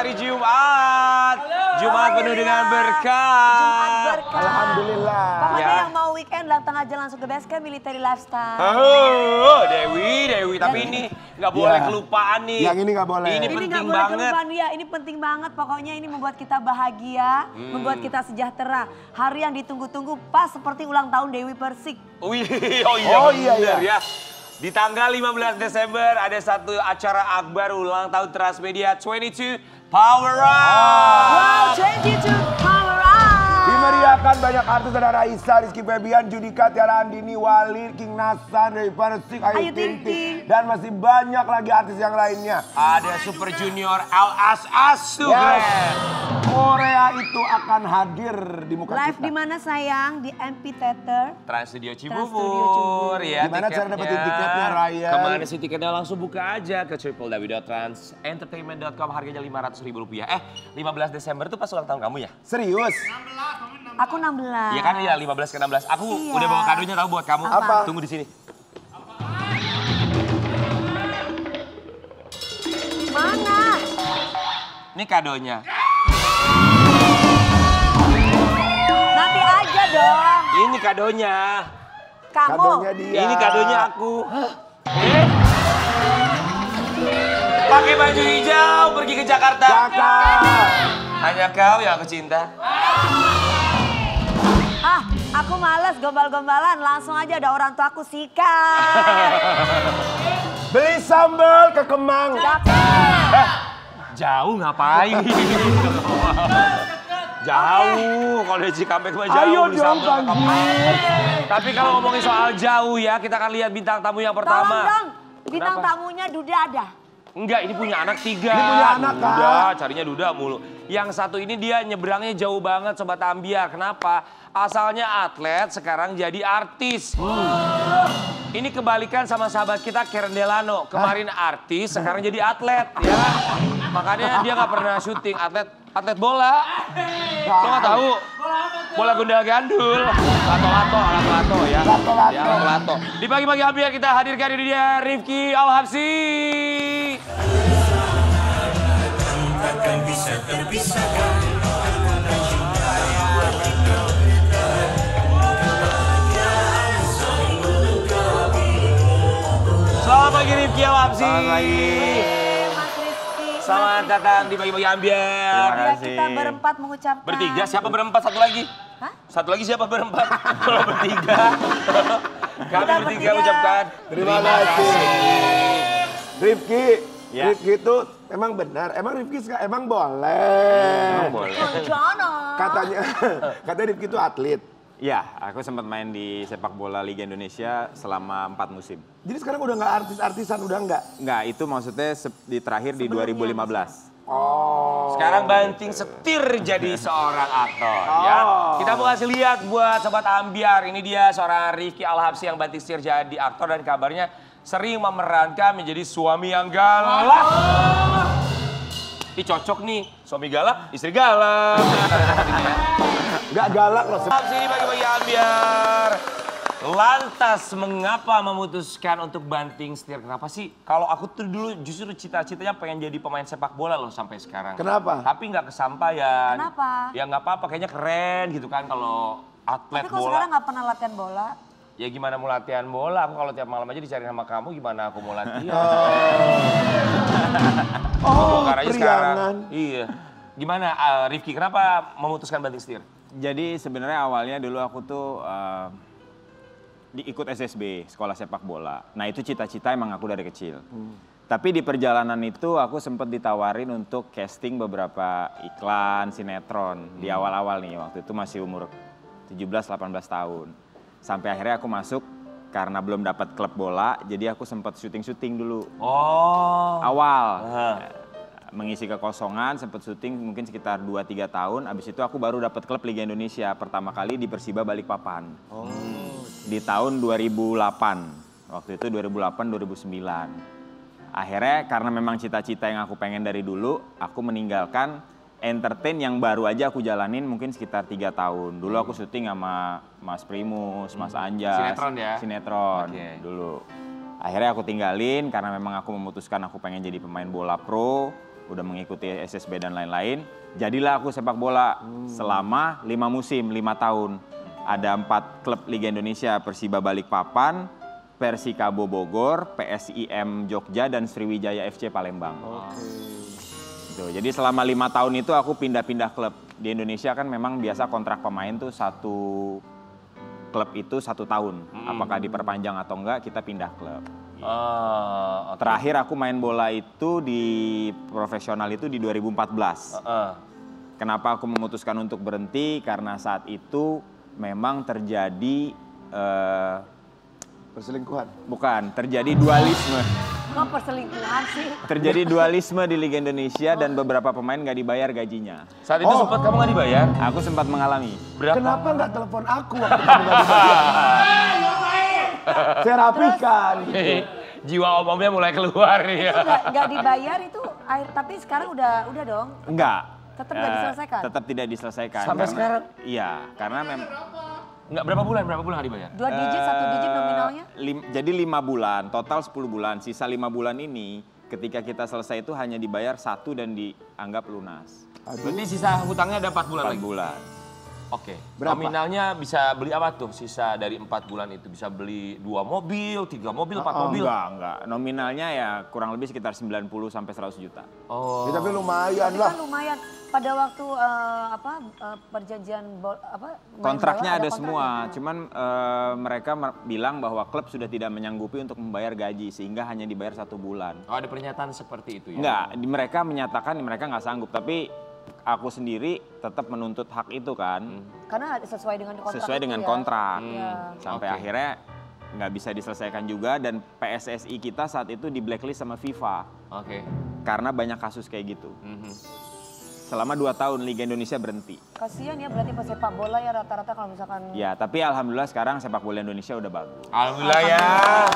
hari Jumat. Jumat penuh dengan berkah. Jumat berkah. Alhamdulillah. Pokoknya Ya. yang mau weekend datang aja langsung ke Basecamp Military Lifestyle. Oh, Dewi. Tapi ini nggak boleh Ya. kelupaan nih. Yang ini nggak boleh. Ini Ini penting nggak boleh banget. kelupaan ya, ini penting banget. Pokoknya ini membuat kita bahagia, membuat kita sejahtera. Hari yang ditunggu-tunggu pas seperti ulang tahun Dewi Persik. Wih, Oh, iya, bener iya. ya. Di tanggal 15 Desember ada satu acara akbar ulang tahun Transmedia 22 Power Up. Wow, 22 Power Up. Dimeriahkan banyak artis, ada Raisa, Rizky Febian, Judika, Tiara Andini, Wali, King Nasan, Dewi Persik, Ayu Ayu Ting Ting Ting. Ting. Dan masih banyak lagi artis yang lainnya. Ada Super Junior Al Asugren. Yes. Korea itu akan hadir di muka Live kita. di mana sayang? Di MP Theater. Trans Studio Studio Cibubur Cibubur. ya. Gimana cara dapetin tiketnya, Ryan? Kemana sih tiketnya? Langsung buka aja ke www.transentertainment.com, harganya Rp500.000. 15 Desember tuh pas ulang tahun kamu ya? Serius? Aku 16. Iya kan, iya 15 ke 16. Aku Iya. udah bawa kadonya tahu buat kamu. Apa? Tunggu di sini. Mana? Ini kadonya. Nanti aja dong. Ini kadonya. Kamu. Kadonya dia. Ini kadonya aku. Pakai baju hijau pergi ke Jakarta. Kakak. Hanya kau yang aku cinta. Ah, aku males gombal-gombalan. Langsung aja ada orang tua aku sikat. Beli sambal ke Kemang. Jauh ngapain? Jauh, kalau dari Cikampek mah jauh. Ayo di dong, Sambal, Kang Kampung. Tapi kalau ngomongin soal jauh ya, kita akan lihat bintang tamu yang Tolong pertama. dong, bintang Kenapa? tamunya Duda ada. Enggak, ini punya anak 3. Ini punya anak, Duda, Kak. carinya Duda mulu. Yang satu ini dia nyebrangnya jauh banget Sobat Ambiar. Kenapa? Asalnya atlet, sekarang jadi artis. Ini kebalikan sama sahabat kita Karen Delano. Kemarin artis, sekarang jadi atlet. Ya. Makanya dia nggak pernah syuting. Atlet bola. Lo nggak tahu? Bola gundal gandul. Lato-lato ya. Lato-lato. Ya, lato-lato. Di pagi-pagi Ambiar kita hadirkan ini dia Rifki Al-Habsyi. Takkan bisa terpisahkan. Selamat pagi Rifki Al-Habsyi. Mas Rizky. Selamat datang di pagi-pagi Ambiar. Ya, kita berempat mengucapkan. Bertiga, siapa berempat? Satu lagi. Hah? Satu lagi siapa berempat? Kalau bertiga. Kami Kita bertiga bertiga. ucapkan Terima kasih. Rifki. Ya. Rifki itu emang benar. Emang Rifki emang boleh. Boleh. Jono. Katanya Rifki itu atlet. Ya, aku sempat main di sepak bola Liga Indonesia selama 4 musim. Jadi sekarang udah nggak artis-artisan, udah nggak? Enggak, itu maksudnya di terakhir di 2015. Oh. Sekarang banting setir jadi seorang aktor ya. Kita mau kasih lihat buat Sobat Ambiar. Ini dia seorang Rifki Al-Habsyi yang banting setir jadi aktor dan kabarnya sering memerankan menjadi suami yang galak. Ini cocok nih, suami galak, istri galak. Nggak galak loh. Habsyi bagi-bagi Ambiar. Lantas mengapa memutuskan untuk banting setir? Kenapa sih? Kalau aku tuh dulu justru cita-citanya pengen jadi pemain sepak bola loh sampai sekarang. Kenapa? Tapi nggak kesampaian. Kenapa? Ya nggak apa-apa, kayaknya keren gitu kan kalau atlet Tapi kalau bola. sekarang nggak pernah latihan bola. Ya gimana mau latihan bola? Aku kalau tiap malam aja dicari sama kamu, gimana aku mau latihan? Oh, Bongkar aja sekarang. priangan. Iya. Gimana Rifki, kenapa memutuskan banting setir? Jadi sebenarnya awalnya dulu aku tuh ikut SSB, sekolah sepak bola. Nah itu cita-cita emang aku dari kecil. Tapi di perjalanan itu aku sempat ditawarin untuk casting beberapa iklan, sinetron di awal-awal nih. Waktu itu masih umur 17-18 tahun. Sampai akhirnya aku masuk karena belum dapat klub bola, jadi aku sempat syuting-syuting dulu. Oh. Awal. Aha. Mengisi kekosongan, sempat syuting mungkin sekitar 2-3 tahun. Abis itu aku baru dapat klub Liga Indonesia pertama kali di Persiba Balikpapan. Di tahun 2008. Waktu itu 2008-2009. Akhirnya karena memang cita-cita yang aku pengen dari dulu, aku meninggalkan entertain yang baru aja aku jalanin mungkin sekitar 3 tahun. Dulu aku syuting sama Mas Primus, Mas Anjas. Sinetron ya? Sinetron Oke. dulu. Akhirnya aku tinggalin karena memang aku memutuskan aku pengen jadi pemain bola pro. udah mengikuti SSB dan lain-lain. Jadilah aku sepak bola selama 5 musim, 5 tahun. Ada 4 klub Liga Indonesia, Persiba Balikpapan, Persikabo Bogor, PSIM Jogja, dan Sriwijaya FC Palembang. Tuh, jadi selama 5 tahun itu aku pindah-pindah klub. Di Indonesia kan memang biasa kontrak pemain tuh satu klub itu 1 tahun. Apakah diperpanjang atau enggak, kita pindah klub. Okay. Terakhir aku main bola itu di profesional itu di 2014. Kenapa aku memutuskan untuk berhenti? Karena saat itu memang terjadi Perselingkuhan. bukan, terjadi dualisme. Kok perselingkuhan sih? Terjadi dualisme di Liga Indonesia dan beberapa pemain nggak dibayar gajinya. Saat itu sempat kamu nggak dibayar? Aku sempat mengalami. Berapa? Kenapa nggak telepon aku waktu kamu nggak dibayar? Saya rapikan. Jiwa om-omnya mulai keluar nih ya. Itu nggak dibayar itu, tapi sekarang udah dong. Enggak. Tetap nggak diselesaikan? Tetap tidak diselesaikan. Sampai sekarang? Iya, karena memang Nggak, berapa bulan nggak dibayar? 2 digit, 1 digit nominalnya? Jadi 5 bulan, total 10 bulan. Sisa 5 bulan ini ketika kita selesai itu hanya dibayar 1 dan dianggap lunas. Berarti sisa hutangnya ada 4 bulan 4 lagi? bulan. Oke. Berapa? Nominalnya bisa beli apa tuh sisa dari 4 bulan itu? Bisa beli 2 mobil, 3 mobil, 4 mobil? Enggak. Nominalnya ya kurang lebih sekitar 90 sampai 100 juta. Oh. Ya, tapi lumayan Tapi lah. kan lumayan. Pada waktu perjanjian Kontraknya ada kontraknya. semua, cuman mereka bilang bahwa klub sudah tidak menyanggupi untuk membayar gaji sehingga hanya dibayar 1 bulan. Oh, ada pernyataan seperti itu ya? Enggak, mereka menyatakan mereka nggak sanggup, tapi aku sendiri tetap menuntut hak itu kan, Karena sesuai dengan kontrak. sesuai itu dengan ya. kontrak. Iya. Sampai Oke. akhirnya nggak bisa diselesaikan juga dan PSSI kita saat itu di blacklist sama FIFA Oke. karena banyak kasus kayak gitu. Selama 2 tahun Liga Indonesia berhenti. Kasian ya berarti pesepak bola ya rata-rata kalau misalkan. Ya, tapi alhamdulillah sekarang sepak bola Indonesia udah bagus. Alhamdulillah ya,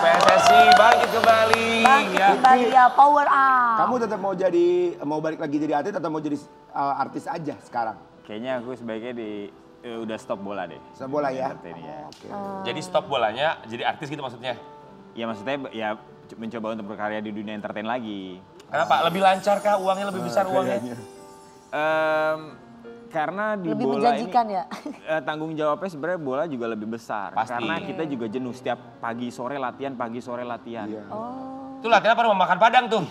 PSSI bangkit kembali. Bangkit Ya. kembali ya, power up. Kamu tetap mau balik lagi jadi atlet atau mau jadi artis aja sekarang? Kayaknya aku sebaiknya udah stop bola deh. Stop bola ya? Entertain ya. Oke. Jadi stop bolanya, jadi artis gitu maksudnya? Ya maksudnya ya mencoba untuk berkarya di dunia entertain lagi. Kenapa? Lebih lancar kah? Uangnya lebih besar uangnya? Karena di Lebih bola menjanjikan ini ya. tanggung jawabnya sebenarnya bola juga lebih besar. Pasti. Karena kita juga jenuh setiap pagi sore latihan. Iya. Itu latihan apa? Mau makan padang tuh?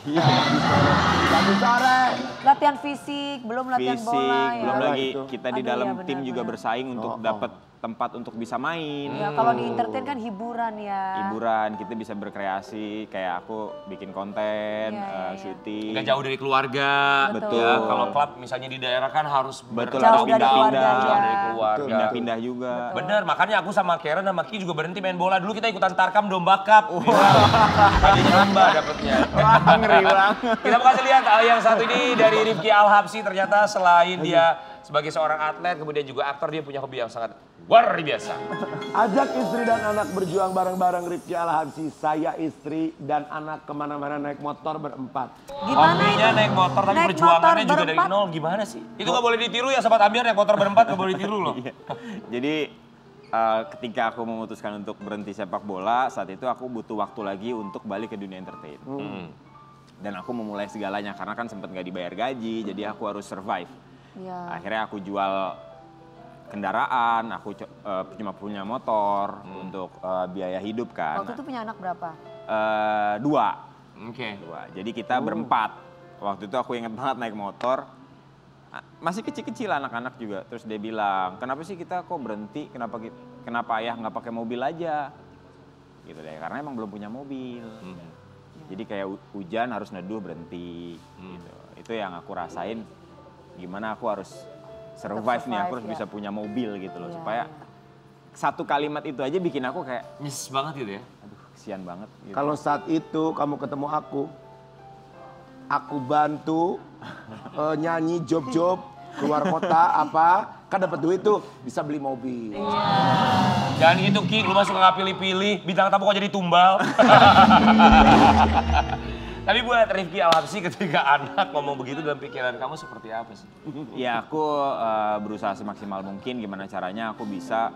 Satu sore. Latihan fisik, belum latihan Fisik, bola ya. belum Bola lagi itu. kita di Aduh, dalam iya, tim juga benar-benar. bersaing untuk dapat tempat untuk bisa main. Ya, kalau di entertain kan hiburan ya. Hiburan, kita bisa berkreasi, kayak aku bikin konten, Iya. syuting. Nggak jauh dari keluarga. Betul. Ya, kalau klub misalnya di daerah kan harus Betul, Jauh harus dari pindah-pindah. keluarga. Jauh dari keluarga. Pindah-pindah juga. Bener, makanya aku sama Karen sama Ki juga berhenti main bola. Dulu kita ikutan Tarkam Domba Cup. Tadinya lomba dapetnya. Wah, ngeri banget. Kita mau kasih lihat yang satu ini dari Rifki Al-Habsyi. Ternyata selain dia sebagai seorang atlet, kemudian juga aktor, dia punya hobi yang sangat luar biasa. Ajak istri dan anak berjuang bareng-bareng Rifki Al-Habsyi. Saya, istri, dan anak kemana-mana naik motor berempat. Gimana Hobinya itu? naik motor, tapi Naik perjuangannya motor juga dari berempat? nol. Gimana sih? Itu nggak boleh ditiru ya, Sobat Ambiar, naik motor berempat nggak boleh ditiru loh. Iya. Jadi ketika aku memutuskan untuk berhenti sepak bola, saat itu aku butuh waktu lagi untuk balik ke dunia entertain. Dan aku memulai segalanya karena kan sempat nggak dibayar gaji, jadi aku harus survive. Ya. Akhirnya aku jual kendaraan, aku cuma punya motor untuk biaya hidup kan. Waktu itu punya anak berapa? 2. Oke. Jadi kita berempat. Waktu itu aku ingat banget naik motor. Masih kecil-kecil anak-anak juga. Terus dia bilang, kenapa sih kita kok berhenti? Kenapa ayah nggak pakai mobil aja? Gitu deh, karena emang belum punya mobil. Jadi kayak hujan harus neduh berhenti. Gitu. Itu yang aku rasain. Gimana aku harus survive nih, aku harus ya. bisa punya mobil gitu loh. Iya, Supaya iya. satu kalimat itu aja bikin aku kayak, Nyes banget gitu ya. aduh kesian banget. Gitu. Kalau saat itu kamu ketemu aku bantu nyanyi job-job keluar kota apa, kan dapat duit tuh bisa beli mobil. Jangan gitu Ki, lu masuk nggak pilih-pilih, bintang tamu kok jadi tumbal. Tapi buat Rifki Al-Habsyi ketika anak ngomong begitu dalam pikiran kamu seperti apa sih? Ya aku berusaha semaksimal mungkin gimana caranya aku bisa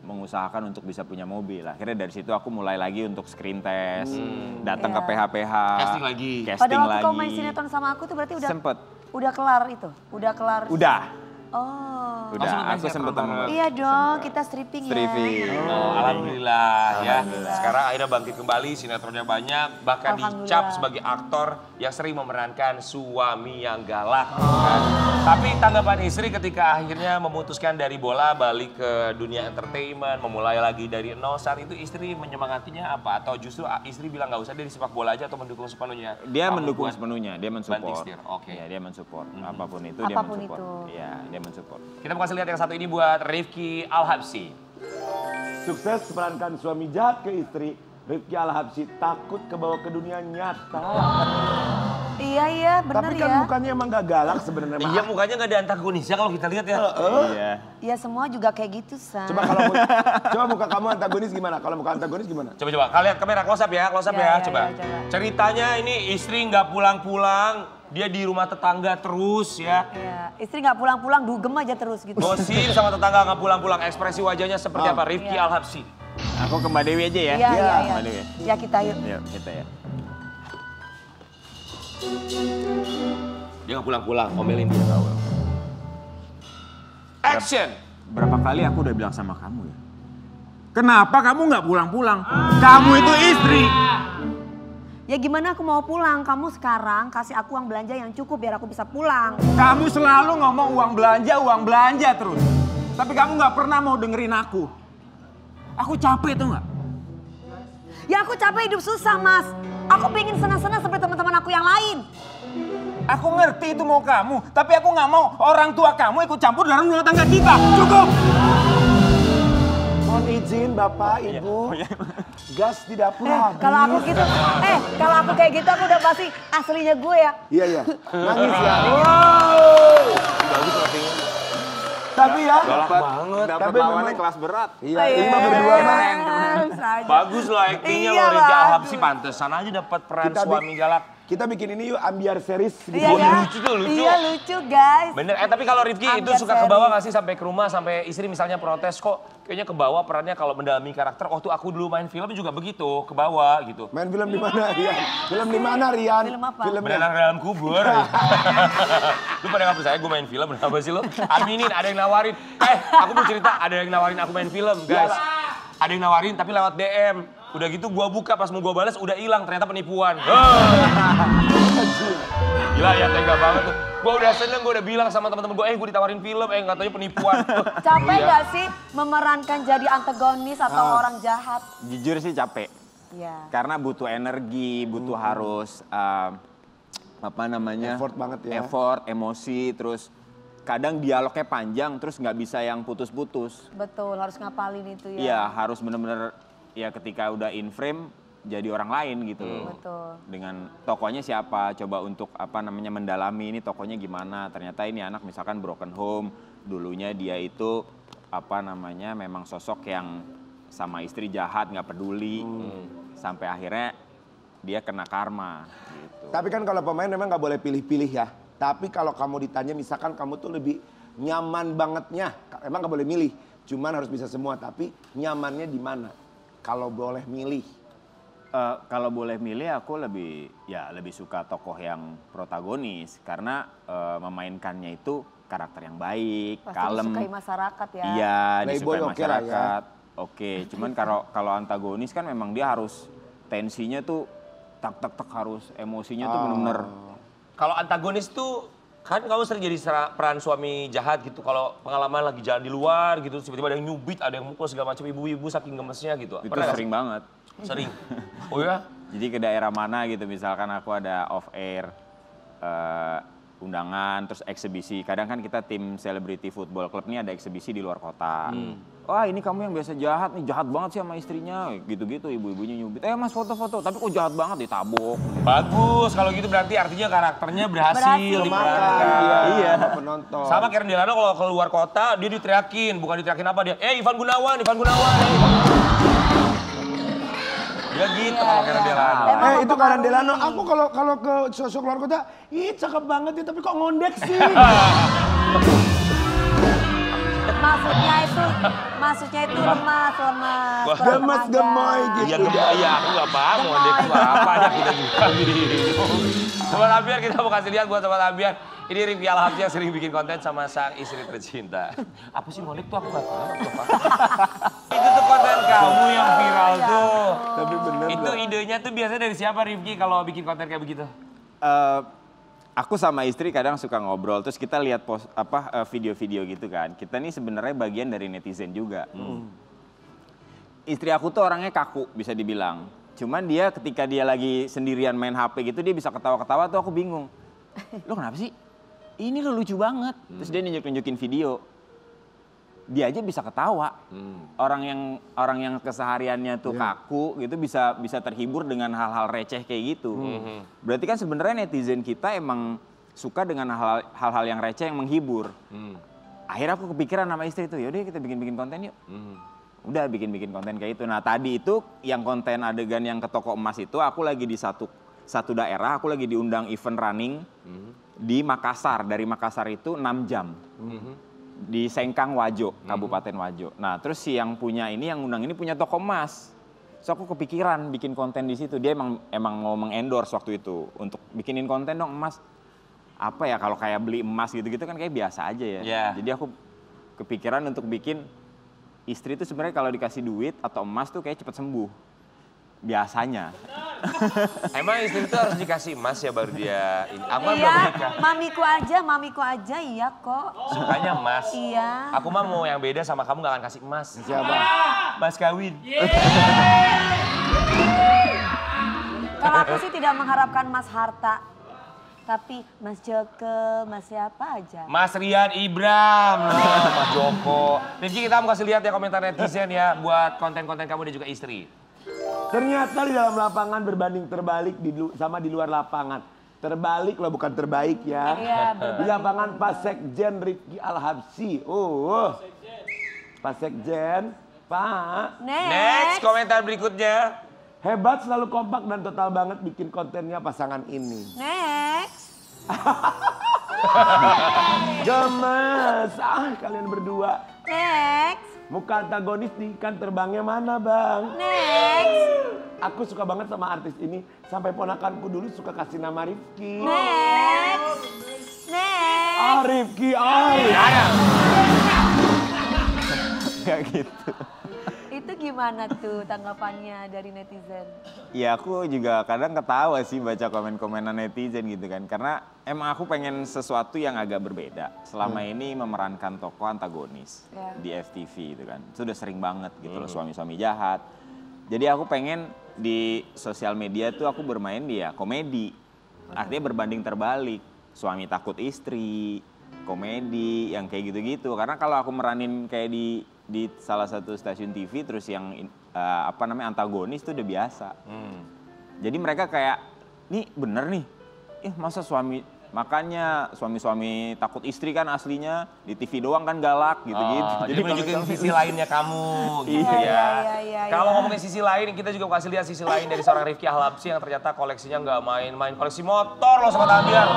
mengusahakan untuk bisa punya mobil. Akhirnya dari situ aku mulai lagi untuk screen test, datang ke PH-PH. Casting lagi. Pada waktu kau main sinetron sama aku tuh berarti udah Sempet. udah kelar itu? Udah kelar? Udah. Oh. Udah, aku sempet bareng. Iya dong, kita stripping ya. Stripping. Oh, alhamdulillah ya. Sekarang akhirnya bangkit kembali, sinetronnya banyak, bahkan dicap sebagai aktor yang sering memerankan suami yang galak. Kan? Tapi tanggapan istri ketika akhirnya memutuskan dari bola balik ke dunia entertainment, memulai lagi dari nol, saat itu istri menyemangatinya apa? Atau justru istri bilang nggak usah dia di sepak bola aja atau mendukung sepenuhnya? Dia mendukung sepenuhnya, dia mensupport. Oke. Ya, dia mensupport. Apapun itu Apapun dia mensupport. itu. Iya, dia mensupport. Kita mau kasih lihat yang satu ini buat Rifki Al-Habsyi. Sukses memerankan suami jahat ke istri, Rifki Al-Habsyi takut kebawa ke dunia nyata. Iya, bener Tapi kan ya. mukanya emang gak galak sebenarnya. Iya mukanya nggak ada antagonisnya kalau kita lihat ya. Iya. Iya semua juga kayak gitu, San. Coba muka kamu antagonis gimana? Kalau muka antagonis gimana? Coba kalian kamera close up ya, close up Ya, ya, coba. coba. Ceritanya ini istri nggak pulang-pulang, dia di rumah tetangga terus ya. Iya, istri nggak pulang-pulang, dugem aja terus gitu. Gosip sama tetangga nggak pulang-pulang, ekspresi wajahnya seperti apa? Rifki Iya. Al-Habsyi. Aku ke Mbak Dewi aja ya. Iya, iya, Mbak Dewi. iya. Ya kita yuk. Yuk, kita ya. Dia nggak pulang-pulang, omelin dia. Action! Berapa kali aku udah bilang sama kamu ya? Kenapa kamu nggak pulang-pulang? Kamu itu istri. Ya gimana aku mau pulang? Kamu sekarang kasih aku uang belanja yang cukup biar aku bisa pulang. Kamu selalu ngomong uang belanja terus. Tapi kamu nggak pernah mau dengerin aku. Aku capek tuh nggak? Ya aku capek hidup susah, Mas. Aku pengen senang-senang seperti teman-teman aku yang lain. Aku ngerti itu mau kamu, tapi aku nggak mau orang tua kamu ikut campur dalam rumah tangga kita. Cukup. Mohon izin Bapak, Ibu. Gas di dapur habis. Kalau aku gitu, kalau aku kayak gitu aku udah pasti aslinya gue ya. Iya, iya. Nangis ya. Wow. Tapi ya. Dapat Tapi lawannya memang- kelas berat. Iya, ini mah berdua mah. Bagus loh aktingnya Iya, loh Rifki bagus. Al-Habsyi, pantesan aja dapat peran Kita suami galak. Kita bikin ini yuk ambiar series. Iya, Oh, ya. lucu tuh, lucu. Iya lucu guys. Bener, tapi kalau Rifki itu Ambiar suka seri. ke bawah gak sih sampai ke rumah, sampai istri misalnya protes, kok kayaknya ke bawah perannya kalau mendalami karakter, oh tuh aku dulu main film juga begitu, ke bawah gitu. Main film di mana, Rian? Film di mana, Rian? Film apa? Filmnya. Mendalang dalam kubur. Lu pada nggak percaya gue main film, kenapa sih lu? Aminin, ada yang nawarin. Aku mau cerita, ada yang nawarin aku main film, guys. Ada yang nawarin tapi lewat DM. Udah gitu gua buka, pas mau gua balas udah hilang, ternyata penipuan. Gila ya, tega banget tuh. Gua udah seneng, gua udah bilang sama teman-teman gua, gua ditawarin film, nggak taunya penipuan. Capek Iya. gak sih memerankan jadi antagonis atau orang jahat? Jujur sih capek. Iya. Karena butuh energi, butuh harus apa namanya? Effort banget ya. Effort, emosi, terus kadang dialognya panjang, terus nggak bisa yang putus-putus. Betul, harus ngapalin itu ya. Iya, harus bener-bener ya ketika udah in frame jadi orang lain gitu loh. Betul. Dengan tokohnya siapa, coba untuk apa namanya mendalami ini tokohnya gimana. Ternyata ini anak misalkan broken home, dulunya dia itu apa namanya memang sosok yang sama istri jahat, nggak peduli. Sampai akhirnya dia kena karma gitu. Tapi kan kalau pemain memang nggak boleh pilih-pilih ya. Tapi kalau kamu ditanya misalkan kamu tuh lebih nyaman bangetnya, emang nggak boleh milih. Cuman harus bisa semua, tapi nyamannya di mana? Kalau boleh milih. Kalau boleh milih aku lebih suka tokoh yang protagonis karena memainkannya itu karakter yang baik, Pasti kalem. disukai masyarakat ya. Iya, Playboy disukai oke lah ya. masyarakat. Oke, cuman kalau antagonis kan memang dia harus tensinya tuh tak harus emosinya tuh benar-benar. Kalau antagonis tuh kan kamu sering jadi peran suami jahat gitu. Kalau pengalaman lagi jalan di luar gitu, tiba-tiba ada yang nyubit, ada yang mukul segala macam, ibu-ibu saking gemesnya gitu. Itu Pernah nggak sering sih? banget. Sering. Oh ya? Jadi ke daerah mana gitu, misalkan aku ada off air undangan, terus eksibisi. Kadang kan kita tim Celebrity Football Club ini ada eksibisi di luar kota. Wah ini kamu yang biasa jahat nih, jahat banget sih sama istrinya. Gitu-gitu ibu-ibunya nyubit. Mas foto-foto, tapi kok jahat banget ditabok. Bagus, kalau gitu berarti artinya karakternya berhasil diperankan. Iya. Penonton. Sama Karen Delano kalau keluar kota dia diteriakin, bukan diteriakin apa dia. Ivan Gunawan. Dia gitu kalau Karen Delano. Emang Itu Karen mempengaruhi. Delano. Aku kalau ke sosok luar kota, ih cakep banget ya, tapi kok ngondek sih? Maksudnya itu lemas. kurang Gemes, tenaga. gemoy gitu. Iya gemoy, iya aku gak paham ngondek itu apa aja kita juga bingung. Sobat Ambiar kita mau kasih lihat buat Sobat Ambiar. Ini Rifki Alhamsi yang sering bikin konten sama sang istri tercinta. Apa sih ngondek tuh aku gak tahu. Itu tuh konten kamu yang viral tuh. Tapi bener Itu loh. idenya tuh biasanya dari siapa Rifki kalau bikin konten kayak begitu? Aku sama istri kadang suka ngobrol, terus kita lihat video-video gitu kan. Kita nih sebenarnya bagian dari netizen juga. Istri aku tuh orangnya kaku bisa dibilang. Cuman dia ketika dia lagi sendirian main HP gitu dia bisa ketawa-ketawa tuh aku bingung. Lo kenapa sih? Ini lo lucu banget. Terus dia nunjuk-nunjukin video. Dia aja bisa ketawa. Orang yang kesehariannya tuh kaku gitu bisa terhibur dengan hal-hal receh kayak gitu. Berarti kan sebenarnya netizen kita emang suka dengan hal-hal yang receh yang menghibur. Akhirnya aku kepikiran sama istri tuh, yaudah kita bikin konten yuk. Udah bikin konten kayak itu. Nah tadi itu yang konten adegan yang ke toko emas itu aku lagi di satu daerah, aku lagi diundang event running di Makassar. Dari Makassar itu 6 jam. Di Sengkang Wajo, Kabupaten Wajo. Nah, terus si yang punya ini, yang undang ini punya toko emas. So aku kepikiran bikin konten di situ. Dia emang mau mengendorse waktu itu untuk bikinin konten dong emas. Apa ya kalau kayak beli emas gitu-gitu kan kayak biasa aja ya. Yeah. Jadi aku kepikiran untuk bikin istri itu sebenarnya kalau dikasih duit atau emas tuh kayak cepet sembuh. Biasanya. Emang istri itu harus dikasih emas ya baru dia ini. Aku kan belum Iya, nikah. mamiku aja iya kok. Sukanya emas. Iya. Aku mah mau yang beda sama kamu gak akan kasih emas. Siapa? Mas kawin. Kalau aku sih tidak mengharapkan mas harta. Tapi Mas Joko, Mas siapa aja. Mas Rian Ibram loh, Mas Joko. Rifki kita mau kasih lihat ya komentar netizen ya buat konten-konten kamu dan juga istri. Ternyata di dalam lapangan berbanding terbalik sama di luar lapangan. Terbalik loh, bukan terbaik ya. Iya, Di lapangan Pak Sekjen Rifki Alhamsi. Pak Sekjen, Pak. Next komentar berikutnya. Hebat, selalu kompak dan total banget bikin kontennya pasangan ini. Next. Gemes, kalian berdua. Next. Muka antagonis di ikan terbangnya mana bang? Next. Aku suka banget sama artis ini. Sampai ponakanku dulu suka kasih nama Rifki. Next. Next. Rifki, Kayak gitu. Itu gimana tuh tanggapannya dari netizen? Ya aku juga kadang ketawa sih baca komen-komenan netizen gitu kan. Karena emang aku pengen sesuatu yang agak berbeda. Selama ini memerankan tokoh antagonis di FTV gitu kan. Itu udah sering banget gitu loh, suami-suami jahat. Jadi aku pengen di sosial media tuh aku bermain dia komedi. Artinya berbanding terbalik. Suami takut istri, komedi yang kayak gitu-gitu. Karena kalau aku meranin kayak di salah satu stasiun TV terus yang antagonis itu udah biasa. Jadi mereka kayak, nih bener nih, masa makanya suami-suami takut istri kan aslinya di TV doang kan galak gitu-gitu. Jadi menunjukin sisi lainnya kamu gitu Iya. Kalau ngomongin sisi lain, kita juga kasih lihat sisi lain dari seorang Rifki Alhamsi yang ternyata koleksinya nggak main-main, koleksi motor loh Sobat Ambiar.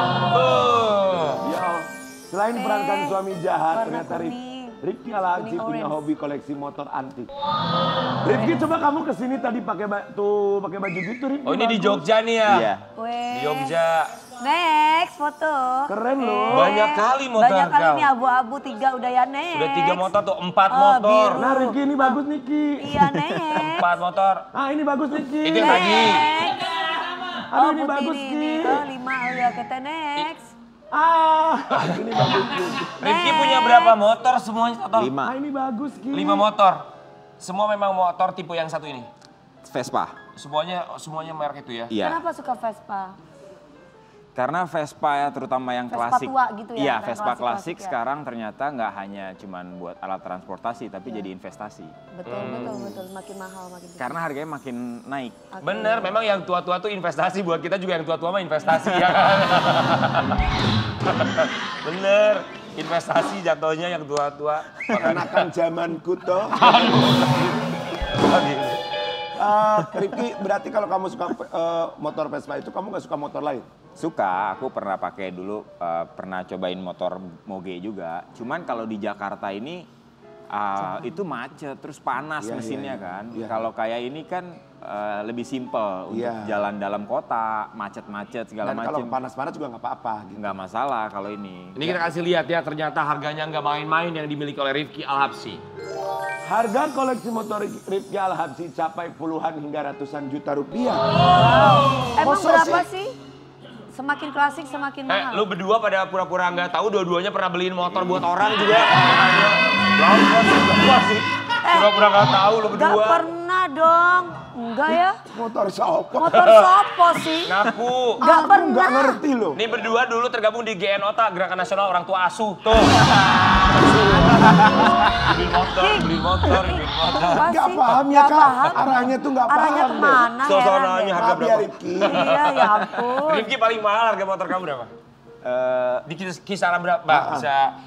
Ya, selain perankan suami jahat, Warna ternyata kuning. Rifki Alhamsi Kuning punya orange. hobi koleksi motor antik. Rifki, coba kamu kesini tadi pakai baju gitu, Rifki. Oh ini di bagus. Jogja nih ya? Iya. Di Jogja. Next foto. Keren loh. Banyak kali motor Banyak kali kau. nih abu-abu 3 udah ya next. Udah 3 motor tuh, 4 Oh, motor. biru. Nah Rifki ini bagus Niki. Iya next. 4 motor. Ah ini bagus Niki. Itu yang tadi. Next. Aduh ini putih bagus ini. Ki. Oh 5 oh ya kita next. Ini bagus Ki. Rifki punya berapa motor semuanya total? 5. Ini bagus Ki. 5 motor. Semua memang motor tipe yang satu ini. Vespa. Semuanya merek itu ya. Iya. Kenapa suka Vespa? Karena Vespa ya terutama yang Vespa klasik. tua gitu ya, Iya, yang Vespa klasik-klasik klasik ya. sekarang ternyata nggak hanya cuman buat alat transportasi tapi jadi investasi. Betul. Makin mahal makin tinggi. Karena harganya makin naik. Bener, memang yang tua-tua tuh investasi. Buat kita juga yang tua-tua mah investasi ya kan. Bener, investasi jatuhnya yang tua-tua. Enakan zamanku toh. Rifki, berarti kalau kamu suka motor Vespa itu, kamu nggak suka motor lain? Suka, aku pernah pakai dulu, pernah cobain motor moge juga. Cuman kalau di Jakarta ini itu macet, terus panas Iya, mesinnya iya, kan. iya. Kalau kayak ini kan lebih simpel untuk Iya. jalan dalam kota, macet-macet segala Dan kalau macam. panas-panas juga nggak apa-apa. Gitu. Nggak masalah kalau ini. Ini kita kasih lihat ya, ternyata harganya nggak main-main yang dimiliki oleh Rifki Al-Habsyi. Harga koleksi motor Rifki Al-Habsyi capai puluhan hingga ratusan juta rupiah. Emang Masa berapa sih? sih? Semakin klasik semakin mahal. Lu berdua pada pura-pura nggak tahu, dua-duanya pernah beliin motor buat orang juga. Gua sih, pura-pura nggak tahu lu Gak berdua. pernah dong. Enggak ya? Motor sopo. Motor sopo sih? Ngaku. Gak Aku pernah. nggak ngerti loh. Ini berdua dulu tergabung di GNOTA, Gerakan Nasional Orang Tua Asuh. Tuh. Beli motor, beli motor, beli motor. Apa Nggak sih? paham ya Nggak Kak, paham. arahnya tuh nggak Arahnya paham deh. kemana? Suasananya heran deh. harga Maaf ya berapa? Rifki. Iya, ya ampun. Rifki paling mahal harga motor kamu berapa? Di kisaran berapa?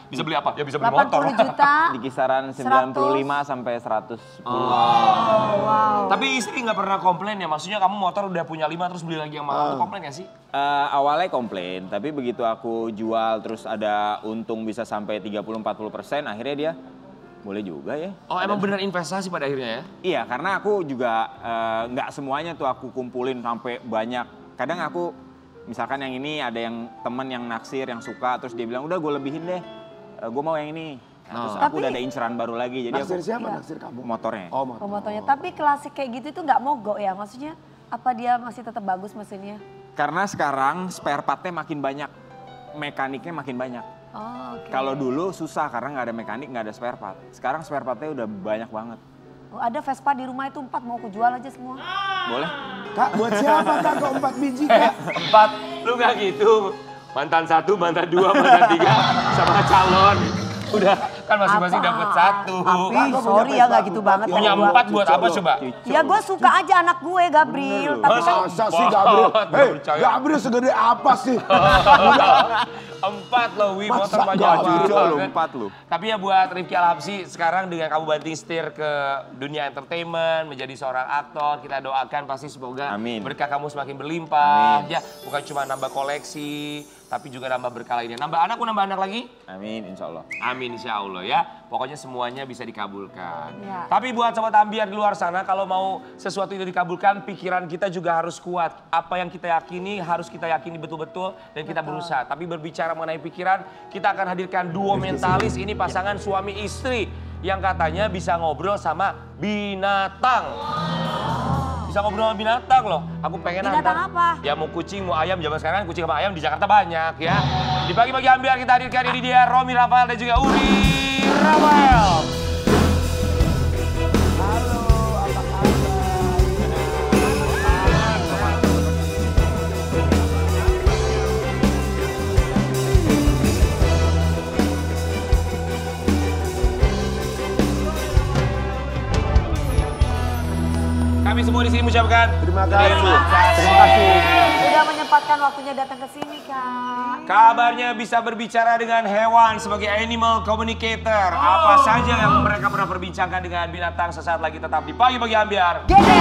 Bisa beli apa? Ya bisa beli motor. 80 juta. Di kisaran 95 sampai 110. Wow. Tapi istri nggak pernah komplain ya? Maksudnya kamu motor udah punya 5 terus beli lagi yang mahal, komplain nggak sih? Awalnya komplain, tapi begitu aku jual terus ada untung bisa sampai 30-40%, akhirnya dia boleh juga ya. Oh emang benar investasi pada akhirnya ya? Iya, karena aku juga nggak semuanya tuh aku kumpulin sampai banyak. Kadang aku, misalkan yang ini ada yang temen yang naksir, yang suka, terus dia bilang udah gue lebihin deh, gue mau yang ini. Nah, terus aku udah ada inceran baru lagi, jadi Naksir aku siapa? Iya. Naksir kamu? motornya. Oh, motor. Pemotornya. Tapi klasik kayak gitu tuh nggak mogok ya? Maksudnya apa dia masih tetap bagus mesinnya? Karena sekarang spare partnya makin banyak, mekaniknya makin banyak. Oh, oke. Kalau dulu susah karena nggak ada mekanik, nggak ada spare part. Sekarang spare partnya udah banyak banget. Oh, ada Vespa di rumah itu 4 mau aku jual aja semua. Boleh? Kak, buat siapa Kak? Kok 4 biji Kak? 4, lu nggak gitu. Mantan 1, mantan 2, mantan 3, sama calon. Udah, kan masing-masing dapat 1. Tapi Kak, kok punya sorry ya nggak Vespa gitu 4? banget. Punya sama gua. 4 buat apa coba? Ya gue suka aja anak gue Gabriel. Tapi kan Masa sih Gabriel? Nggak Hei, percaya. Gabriel segede apa sih? 4 loh, Wi, motor Masa banyak nggak banget. Cucu lu, 4 lu. Tapi ya buat Rifki Al-Habsyi, sekarang dengan kamu banting setir ke dunia entertainment, menjadi seorang aktor, kita doakan pasti semoga Amin. berkah kamu semakin berlimpah. Amin. Ya, bukan cuma nambah koleksi, tapi juga nambah berkah lainnya. Nambah anak lagi? Amin, insya Allah. Amin insya Allah ya. Pokoknya semuanya bisa dikabulkan. Ya. Tapi buat sobat ambiar di luar sana, kalau mau sesuatu itu dikabulkan, pikiran kita juga harus kuat. Apa yang kita yakini harus kita yakini betul-betul dan kita berusaha. Tapi berbicara mengenai pikiran, kita akan hadirkan duo mentalis. Ini pasangan suami istri yang katanya bisa ngobrol sama binatang. Bisa ngobrol sama binatang loh. Aku pengen Binatang apa? Ya mau kucing, mau ayam. Zaman sekarang kucing sama ayam di Jakarta banyak ya. Di pagi-pagi ambiar kita hadirkan ini dia Romi Rafael dan juga Uri Rafael. Kami semua di sini mengucapkan Terima kasih. Terima kasih. Sudah menyempatkan waktunya datang ke sini, Kak. Kabarnya bisa berbicara dengan hewan sebagai animal communicator. Apa saja yang mereka pernah perbincangkan dengan binatang sesaat lagi tetap di Pagi-Pagi Ambiar. Gede.